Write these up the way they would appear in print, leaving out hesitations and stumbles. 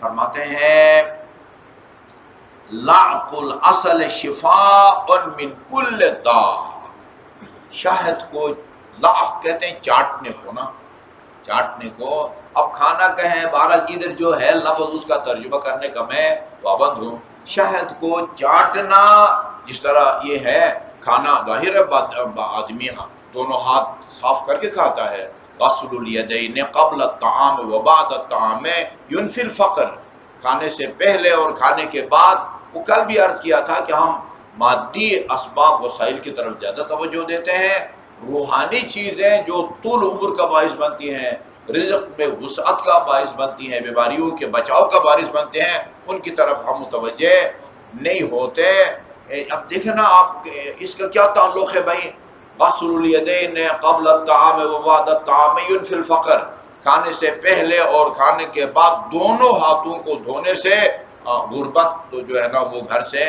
فرماتے ہیں لعق الاصل شفاء من کل داء، شہد کو لعق کہتے ہیں چاٹنے کو نا، چاٹنے کو۔ اب کھانا کہیں، بہرحال ادھر جو ہے لفظ اس کا ترجمہ کرنے کا میں پابند ہوں۔ شہد کو چاٹنا جس طرح یہ ہے کھانا، ظاہر ہے آدمی دونوں ہاتھ صاف کر کے کھاتا ہے۔ غسل الیدین قبل الطعام و بعد الطعام ینفی الفقر، کھانے سے پہلے اور کھانے کے بعد۔ وہ کل بھی عرض کیا تھا کہ ہم مادی اسباب وسائل کی طرف زیادہ توجہ دیتے ہیں، روحانی چیزیں جو طول عمر کا باعث بنتی ہیں، رزق میں وسعت کا باعث بنتی ہیں، بیماریوں کے بچاؤ کا باعث بنتے ہیں، ان کی طرف ہم متوجہ نہیں ہوتے۔ اب دیکھیں نا آپ اس کا کیا تعلق ہے بھائی، غسل الیدین قبل الطعام و بعد الطعام ینفی الفقر، کھانے سے پہلے اور کھانے کے بعد دونوں ہاتھوں کو دھونے سے غربت تو جو ہے نا وہ گھر سے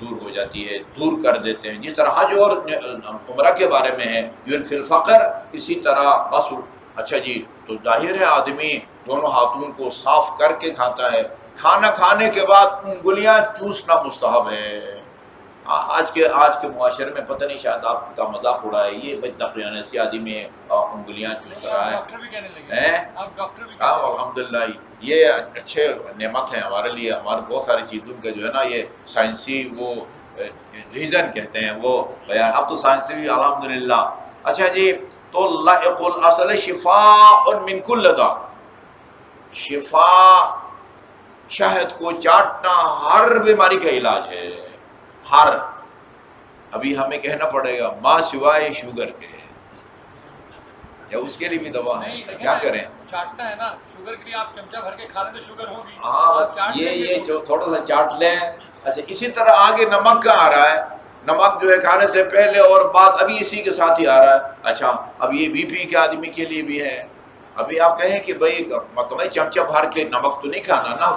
دور ہو جاتی ہے، دور کر دیتے ہیں۔ جس طرح حج اور عمرہ کے بارے میں ہے ینفی الفقر، اسی طرح غسل۔ اچھا جی، تو ظاہر ہے آدمی دونوں ہاتھوں کو صاف کر کے کھاتا ہے۔ کھانا کھانے کے بعد انگلیاں چوسنا مستحب ہے۔ آج کے معاشرے میں پتہ نہیں، شاید آپ کا مذاق اڑا ہے یہ تقریباً ایسی آدمی انگلیاں چوس رہا ہے۔ الحمدللہ یہ اچھے نعمت ہیں ہمارے لیے، ہمارے بہت ساری چیزوں کے جو ہے نا یہ سائنسی وہ ریزن کہتے ہیں وہ بیان، اب تو سائنسی بھی الحمدللہ۔ اچھا جی، تو لعق الاصل شفاء من کل داء، شفا، شہد کو چاٹنا ہر بیماری کا علاج ہے، ہر۔ ابھی ہمیں کہنا پڑے گا ماں سوائے شوگر کے، یا اس کے لیے بھی دوا ہے، کیا کریں؟ چاٹنا ہے نا، شوگر کے لیے آپ چمچہ بھر کے کھا لیں تو شوگر ہوگی۔ ہاں یہ جو تھوڑا سا چاٹ لیں۔ اچھا اسی طرح آگے نمک کا آ رہا ہے، نمک جو ہے کھانے سے پہلے اور بعد، ابھی اسی کے ساتھ ہی آ رہا ہے۔ اچھا اب یہ بی پی کے آدمی کے لیے بھی ہے۔ ابھی آپ کہیں کہ بھائی مطلب چمچہ بھر کے نمک تو نہیں کھانا نا،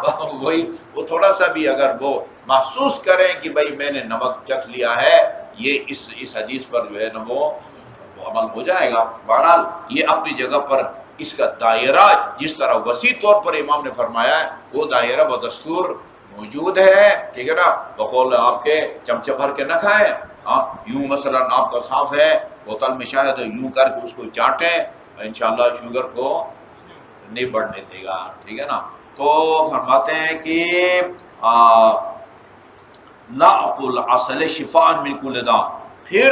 وہی وہ تھوڑا سا بھی اگر وہ محسوس کریں کہ بھائی میں نے نمک چکھ لیا ہے، یہ اس حدیث پر جو ہے نا وہ عمل ہو جائے گا۔ بہرحال یہ اپنی جگہ پر اس کا دائرہ جس طرح وسیع طور پر امام نے فرمایا ہے وہ دائرہ بدستور موجود ہے، ٹھیک ہے نا۔ بقول آپ کے چمچہ بھر کے نہ کھائیں، یوں مثلا آپ کا صاف ہے بوتل میں شہد، یوں کر کے اس کو چاٹیں، انشاءاللہ شوگر کو نہیں بڑھنے دے گا، ٹھیک ہے نا۔ تو فرماتے ہیں کہ لعق الاصل شفاء من کل داء، پھر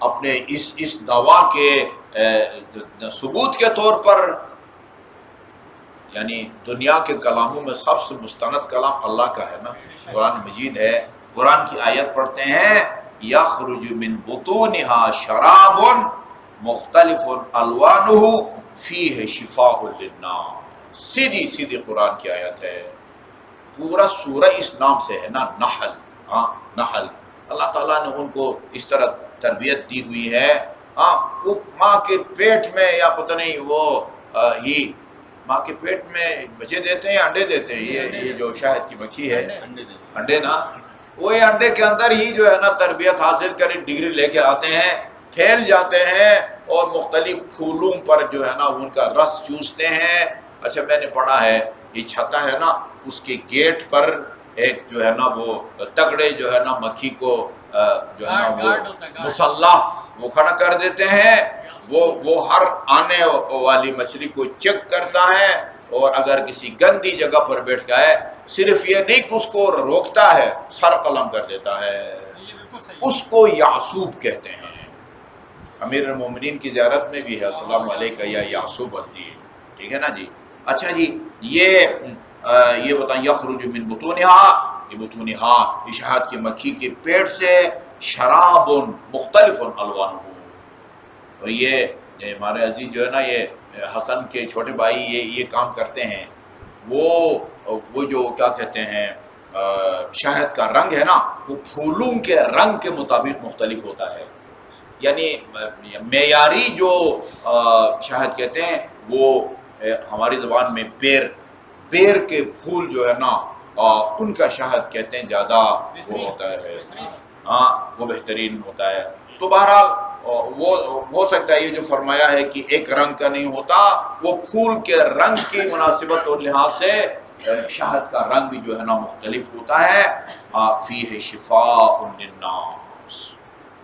اپنے اس دوا کے ثبوت کے طور پر، یعنی دنیا کے کلاموں میں سب سے مستند کلام اللہ کا ہے نا، قرآن مجید ہے۔ قرآن کی آیت پڑھتے ہیں یخرج من بطونها شراب مختلف الوانہ فیہ شفاء للناس، سیدھی سیدھی قرآن کی آیت ہے۔ پورا سورہ اس نام سے ہے نا، نحل، نحل۔ اللہ تعالیٰ نے ان کو اس طرح تربیت دی ہوئی ہے، وہ ماں کے پیٹ میں، یا پتہ نہیں وہ ہی ماں کے پیٹ میں بچے دیتے ہیں، انڈے دیتے ہیں، یہ جو شہد کی مکھی ہے، انڈے نا، وہ انڈے کے اندر ہی جو ہے نا تربیت حاصل کر ڈگری لے کے آتے ہیں، پھیل جاتے ہیں اور مختلف پھولوں پر جو ہے نا ان کا رس چوستے ہیں۔ اچھا میں نے پڑھا ہے یہ چھتا ہے نا، اس کے گیٹ پر ایک جو ہے نا وہ تگڑے جو ہے نا مکھی کو جو ہے نا وہ مسلح وہ کھڑا کر دیتے ہیں، وہ ہر آنے والی مچھلی کو چیک کرتا ہے، اور اگر کسی گندی جگہ پر بیٹھ جائے صرف یہ نہیں کہ اس کو روکتا ہے، سر قلم کر دیتا ہے۔ اس کو یعصوب کہتے ہیں۔ امیر المومنین کی زیارت میں بھی ہے السلام علیکہ یا یعصوب الدین، ٹھیک ہے نا جی۔ اچھا جی، یہ بتائیں یخرج من بطونها، یہ بطونها شہد کی مکھی کے پیٹ سے شراب مختلف الوانہ، اور یہ ہمارے عزیز جو ہے نا یہ حسن کے چھوٹے بھائی یہ کام کرتے ہیں، وہ جو کیا کہتے ہیں شہد کا رنگ ہے نا وہ پھولوں کے رنگ کے مطابق مختلف ہوتا ہے، یعنی معیاری جو شہد کہتے ہیں وہ ہماری زبان میں بیر کے پھول جو ہے نا ان کا شہد کہتے ہیں زیادہ وہ ہوتا ہے، وہ بہترین ہوتا ہے۔ تو بہرحال وہ ہو سکتا ہے یہ جو فرمایا ہے کہ ایک رنگ کا نہیں ہوتا، وہ پھول کے رنگ کی مناسبت اور لحاظ سے شہد کا رنگ بھی جو ہے نا مختلف ہوتا ہے. فیہ شفاء للناس.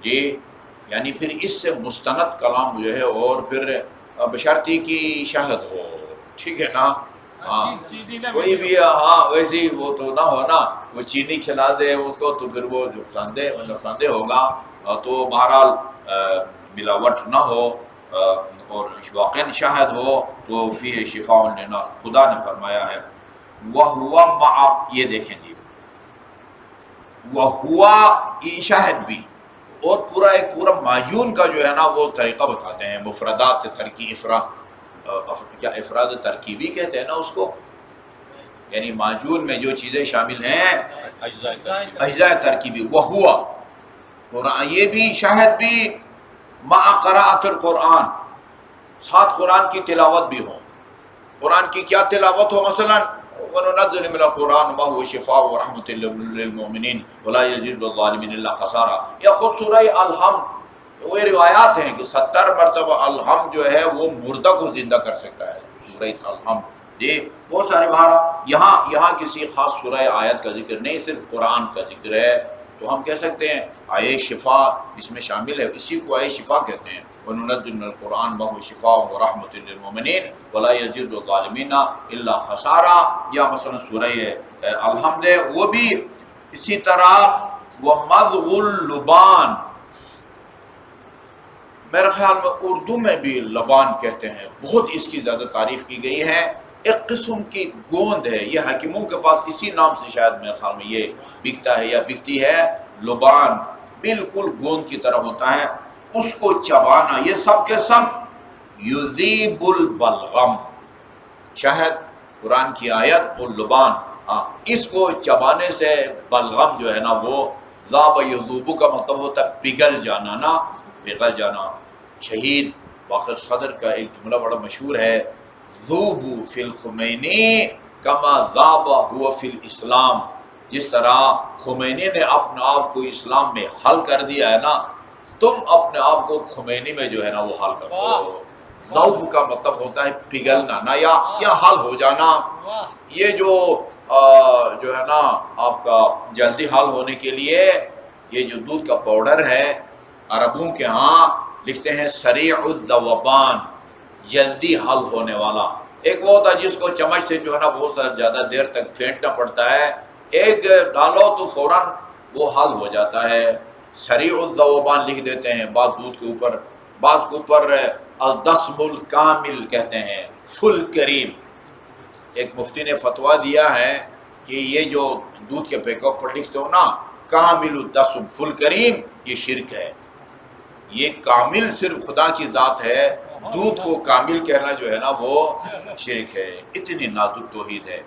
جی یعنی پھر اس سے مستند کلام جو ہے، اور پھر بشرطی کی شہد ہو، ٹھیک ہے نا. ہاں چینی نہ کوئی بھی ہاں ویسی وہ تو نہ ہو نا، وہ چینی کھلا دے اس کو تو پھر وہ نقصان دہ ہوگا. تو بہرحال ملاوٹ نہ ہو اور واقعاً شہد ہو تو فیہ شفاء للناس. خدا نے فرمایا ہے وَهُوَ مَعَ، یہ دیکھیں جی، وَهُوَ یہ شہد بھی، اور پورا معجون کا جو ہے نا وہ طریقہ بتاتے ہیں. مفردات کیا افراد ترکیبی کہتے ہیں نا اس کو، یعنی معجون میں جو چیزیں شامل ہیں اجزاء ترکیبی. وَهُوَ قرآن، یہ بھی شہد بھی مع قراءۃ القرآن، ساتھ قرآن کی تلاوت بھی ہو. قرآن کی کیا تلاوت ہو؟ مثلا وَنُنَزِّلُ مِنَ الْقُرْآنِ مَا هُوَ شِفَاءٌ وَرَحْمَةٌ لِّلْمُؤْمِنِينَ وَلَا يَزِيدُ الظَّالِمِينَ إِلَّا خَسَارًا. یا خود سورہ الحمد، وہ روایات ہیں کہ 70 مرتبہ الحمد جو ہے وہ مردہ کو زندہ کر سکتا ہے. سورہ الحمد یہ بہت سارے بہار. یہاں کسی خاص سورہ آیت کا ذکر نہیں، صرف قرآن کا ذکر ہے. تو ہم کہہ سکتے ہیں آیے شفا اس میں شامل ہے، اسی کو آیے شفا کہتے ہیں. وَنُنَزِّلُ مِنَ الْقُرْآنِ مَا هُوَ شِفَاءٌ وَرَحْمَةٌ لِّلْمُؤْمِنِينَ وَلَا يَزِيدُ الظَّالِمِينَ إِلَّا خَسَارًا. یا مثلا سورہ الحمد ہے، وہ بھی اسی طرح. وَمَضْغُ اللُّبَانِ، میرے خیال میں اردو میں بھی لبان کہتے ہیں، بہت اس کی زیادہ تعریف کی گئی ہے. ایک قسم کی گوند ہے، یہ حکیموں کے پاس اسی نام سے شاید میرے خیال میں یہ بکتا ہے یا بکتی ہے. لبان بالکل گوند کی طرح ہوتا ہے، اس کو چبانا. یہ سب کے سب یذیب البلغم، شہد، قرآن کی آیت اور لبان، اس کو چبانے سے بلغم جو ہے نا وہ ذاب یذوب کا مطلب ہوتا ہے پگھل جانا نا، پگھل جانا. شہید باقر صدر کا ایک جملہ بڑا مشہور ہے، ذوبوا فی الخمینی کما ذاب ہوا فی الاسلام. جس طرح خمینی نے اپنے آپ کو اسلام میں حل کر دیا ہے نا، تم اپنے آپ کو خمینی میں جو ہے نا وہ حل کر دو. ذوب کا مطلب ہوتا ہے پگھلنا نا، یا حل ہو جانا. یہ جو ہے نا آپ کا جلدی حل ہونے کے لیے یہ جو دودھ کا پاؤڈر ہے، عربوں کے ہاں لکھتے ہیں سریع الذوبان، جلدی حل ہونے والا. ایک وہ ہوتا ہے جس کو چمچ سے جو ہے نا بہت زیادہ دیر تک پھینٹنا پڑتا ہے، ایک ڈالو تو فوراً وہ حل ہو جاتا ہے. سریع الذوبان لکھ دیتے ہیں بعض دودھ کے اوپر، بعض کے اوپر الدسم الکامل کہتے ہیں، فل کریم. ایک مفتی نے فتویٰ دیا ہے کہ یہ جو دودھ کے پیکٹ پر لکھتے ہو نا کامل الدسم فل کریم، یہ شرک ہے. یہ کامل صرف خدا کی ذات ہے، دودھ کو کامل کہنا جو ہے نا وہ شرک ہے. اتنی نازک توحید ہے.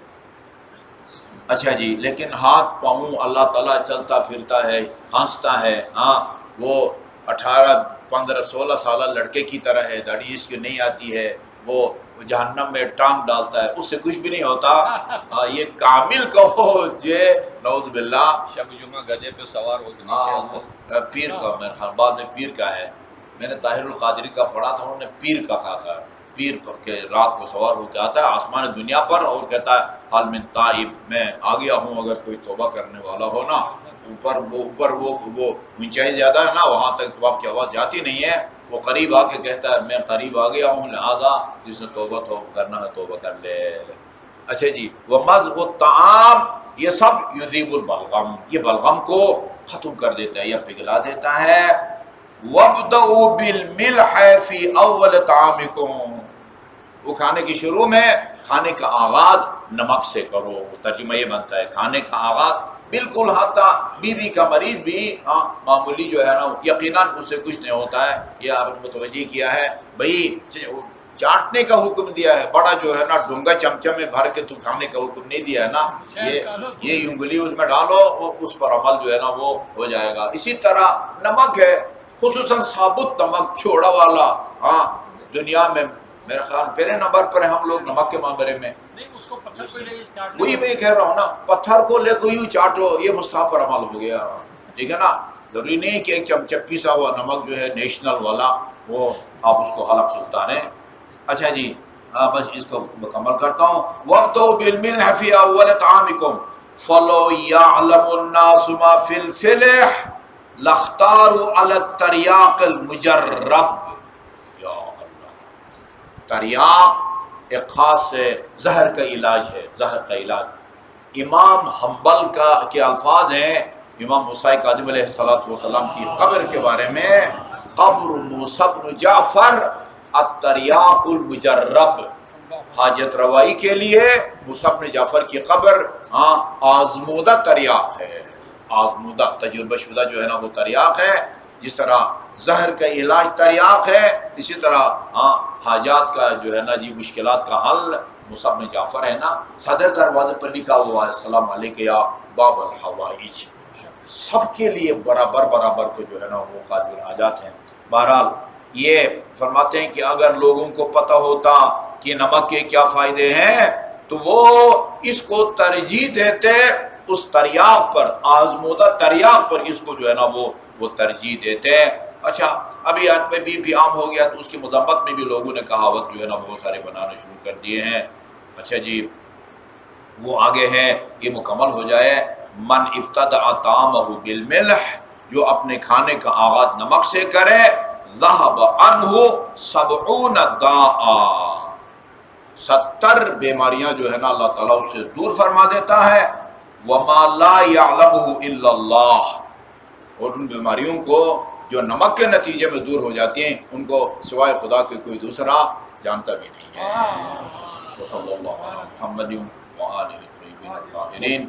اچھا جی، لیکن ہاتھ پاؤں اللہ تعالیٰ چلتا پھرتا ہے، ہنستا ہے. ہاں وہ 18 15 16 سالہ لڑکے کی طرح ہے، داڑھی اس کی نہیں آتی ہے، وہ جہنم میں ٹانگ ڈالتا ہے، اس سے کچھ بھی نہیں ہوتا. یہ کامل کہو یہ نعوذ باللہ. شب جمعہ گدھے پہ سوار ہو کے پیر کا، میرے خیال بعد میں پیر کا ہے. میں نے طاہر القادری کا پڑھا تھا، انہوں نے پیر کا کہا تھا. پیر کے رات کو سوار ہو کے آتا ہے آسمان دنیا پر اور کہتا ہے حال من تائب، میں آ گیا ہوں، اگر کوئی توبہ کرنے والا ہو نا. اوپر وہ اونچائی زیادہ ہے نا، وہاں تک تو آپ کی آواز جاتی نہیں ہے. وہ قریب آ کے کہتا ہے میں قریب آ گیا ہوں، لہٰذا جس نے توبہ کرنا ہے توبہ کر لے. اچھا جی، وَمَضْغُ الطَّعَامِ، یہ سب یذیب البلغم، یہ بلغم کو ختم کر دیتا ہے یا پگھلا دیتا ہے. وَابْدَؤُوا بِالْمِلْحِ فِي أَوَّلِ طَعَامِكُمْ، وہ کھانے کی شروع میں کھانے کا آغاز نمک سے کرو. ترجمہ یہ بنتا ہے کھانے کا آغاز بالکل حتیٰ بی کا مریض بھی معمولی جو ہے نا یقیناً اس سے کچھ نہیں ہوتا ہے. یہ آپ نے متوجہ کیا ہے بھائی، چاٹنے کا حکم دیا ہے، بڑا جو ہے نا ڈونگا چمچہ میں بھر کے تو کھانے کا حکم نہیں دیا ہے نا. یہ انگلی اس میں ڈالو اور اس پر عمل جو ہے نا وہ ہو جائے گا. اسی طرح نمک ہے، خصوصاً ثابت نمک چھوڑا والا. ہاں دنیا میں میرا خیال پہلے نمبر پر ہے ہم لوگ نمک کے معاملے میں. وہی میں کہہ رہا ہوں نا، پتھر کو لے کو یوں چاٹو، یہ مستحب پر عمل ہو گیا. ٹھیک ہے نا، ضروری نہیں کہ ایک چمچہ پیسا ہوا نمک جو ہے نیشنل والا وہ آپ اس کو حلق سلطان ہے. اچھا جی، بس اس کو مکمل کرتا ہوں. وَابْدَؤْا بِالْمِلْحِ فِي أَوَّلِ طَعَامِكُمْ فَلَوْ يَعْلَمُ النَّاسُ مَا فِي الْفِلْحِ لَاخْتَارُوا عَلَى التَّرْيَاقِ الْمُجَرَّبِ. یا اللہ، تریاق ایک خاص زہر کا علاج ہے، زہر کا علاج. امام حنبل کے الفاظ ہیں امام موسیٰ کاظم علیہ السلام کی قبر کے بارے میں: قبر موسیٰ بن جعفر التریاق المجرب. حاجت روائی کے لیے موسیٰ بن جعفر کی قبر آزمودہ تریاق ہے، آزمودہ تجربہ شدہ جو ہے نا وہ تریاق ہے. جس طرح زہر کا علاج تریاق ہے، اسی طرح حاجات کا جو ہے نا جی مشکلات کا حل موسیٰ بن جعفر ہے نا. صدر دروازے پر لکھا ہوا ہے: السلام علیکم یا باب الحوائج. سب کے لیے برابر برابر کو جو ہے نا وہ قاضی الحاجات ہیں. بہرحال یہ فرماتے ہیں کہ اگر لوگوں کو پتہ ہوتا کہ نمک کے کیا فائدے ہیں تو وہ اس کو ترجیح دیتے اس تریاق پر، آزمودہ تریاق پر اس کو جو ہے نا وہ ترجیح دیتے ہیں. اچھا، ابھی آج میں بھی عام ہو گیا تو اس کی مذمت میں بھی لوگوں نے کہاوت جو ہے نا بہت سارے بنانے شروع کر دیے ہیں. اچھا جی، وہ آگے ہے، یہ مکمل ہو جائے. من ابتدع طعامہ بالملح، جو اپنے کھانے کا آغاز نمک سے کرے، ذہب عنہ 70 داء، 70 بیماریاں جو ہے نا اللہ تعالیٰ اس سے دور فرما دیتا ہے. وما لا يعلمه الا اللہ، اور ان بیماریوں کو جو نمک کے نتیجے میں دور ہو جاتی ہیں ان کو سوائے خدا کے کوئی دوسرا جانتا بھی نہیں ہے. وصلی اللہ علی محمد وآلہ الطیبین الطاہرین.